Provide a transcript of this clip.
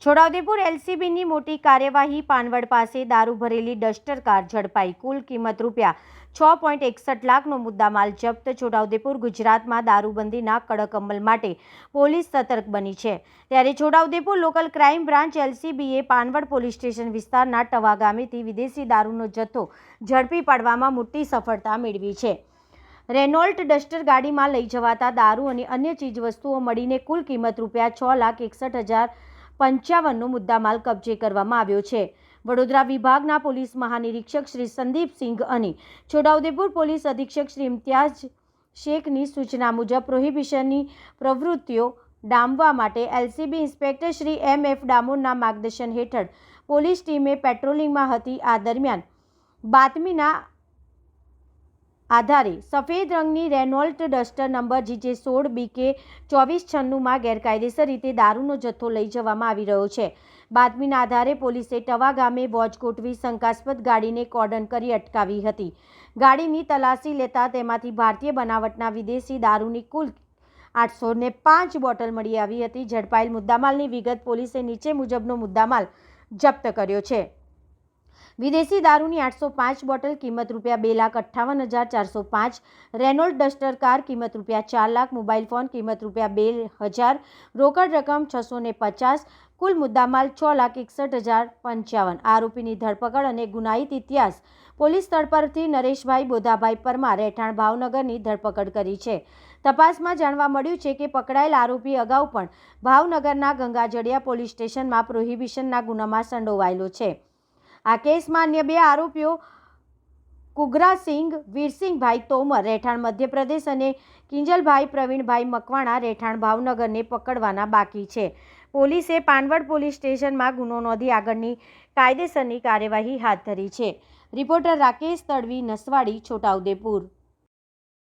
છોટાઉદેપુર એલસીબીની મોટી કાર્યવાહી. પાનવડ પાસે દારૂ ભરેલી ડસ્ટર કાર ઝડપાઈ. કુલ કિંમત ₹6.61 લાખનો મુદ્દામાલ જપ્ત. છોટાઉદેપુર ગુજરાતમાં દારૂબંધીના કડક અમલ માટે પોલીસ સતર્ક બની છે. ત્યારે છોટાઉદેપુર લોકલ ક્રાઇમ બ્રાન્ચ એલસીબીએ પાનવડ પોલીસ સ્ટેશન વિસ્તારના ટવા ગામેથી વિદેશી દારૂનો જથ્થો ઝડપી પાડવામાં મોટી સફળતા મેળવી છે. રેનોલ્ટ ડસ્ટર ગાડીમાં લઈ જવાતા દારૂ અને અન્ય ચીજવસ્તુઓ મળીને કુલ કિંમત ₹6,61,55નો મુદ્દામાલ કબજે કરવામાં આવ્યો છે. વડોદરા વિભાગના પોલીસ મહાનિરીક્ષક શ્રી સંદીપસિંઘ અને છોટાઉદેપુર પોલીસ અધિક્ષક શ્રી ઇમ્તિયાઝ શેખની સૂચના મુજબ પ્રોહિબિશનની પ્રવૃત્તિઓ ડામવા માટે એલસીબી ઇન્સ્પેક્ટર શ્રી એમ.એફ. ડામોરના માર્ગદર્શન હેઠળ પોલીસ ટીમે પેટ્રોલિંગમાં હતી. આ દરમિયાન બાતમીના આધારે સફેદ રંગની રેનોલ્ટ ડસ્ટર નંબર GJ16 BK 2496માં ગેરકાયદેસર રીતે દારૂનો જથ્થો લઈ જવામાં આવી રહ્યો છે. બાતમીના આધારે પોલીસે ટવા ગામે વોચ ગોઠવી શંકાસ્પદ ગાડીને કોર્ડન કરી અટકાવી હતી. ગાડીની તલાશી લેતા તેમાંથી ભારતીય બનાવટના વિદેશી દારૂની કુલ 805 બોટલ મળી આવી હતી. ઝડપાયેલ મુદ્દામાલની વિગત. પોલીસે નીચે મુજબનો મુદ્દામાલ જપ્ત કર્યો છે. વિદેશી દારૂની 805 બોટલ, કિંમત ₹2,58,405. રેનોલ્ટ ડસ્ટર કાર, કિંમત ₹4 લાખ. મોબાઈલ ફોન, કિંમત ₹2,000. રોકડ રકમ 650. કુલ મુદ્દામાલ 6,61,055. આરોપીની ધરપકડ અને ગુનાહિત ઇતિહાસ. પોલીસ સ્થળ પરથી નરેશભાઈ બોધાભાઈ પરમાર, રહેઠાણ ભાવનગરની ધરપકડ કરી છે. તપાસમાં જાણવા મળ્યું છે કે પકડાયેલ આરોપી અગાઉ પણ ભાવનગરના ગંગાજળિયા પોલીસ સ્ટેશનમાં પ્રોહિબિશનના ગુનામાં સંડોવાયેલો છે. આ કેસમાં અન્ય 2 આરોપીઓ કુગરાસિંગ વીરસિંહભાઈ તોમર, રહેઠાણ મધ્યપ્રદેશ અને કિંજલભાઈ પ્રવીણભાઈ મકવાણા, રહેઠાણ ભાવનગરને પકડવાના બાકી છે. પોલીસે પાનવડ પોલીસ સ્ટેશનમાં ગુનો નોંધી આગળની કાયદેસરની કાર્યવાહી હાથ ધરી છે. રિપોર્ટર રાકેશ તડવી, નસવાડી, છોટાઉદેપુર.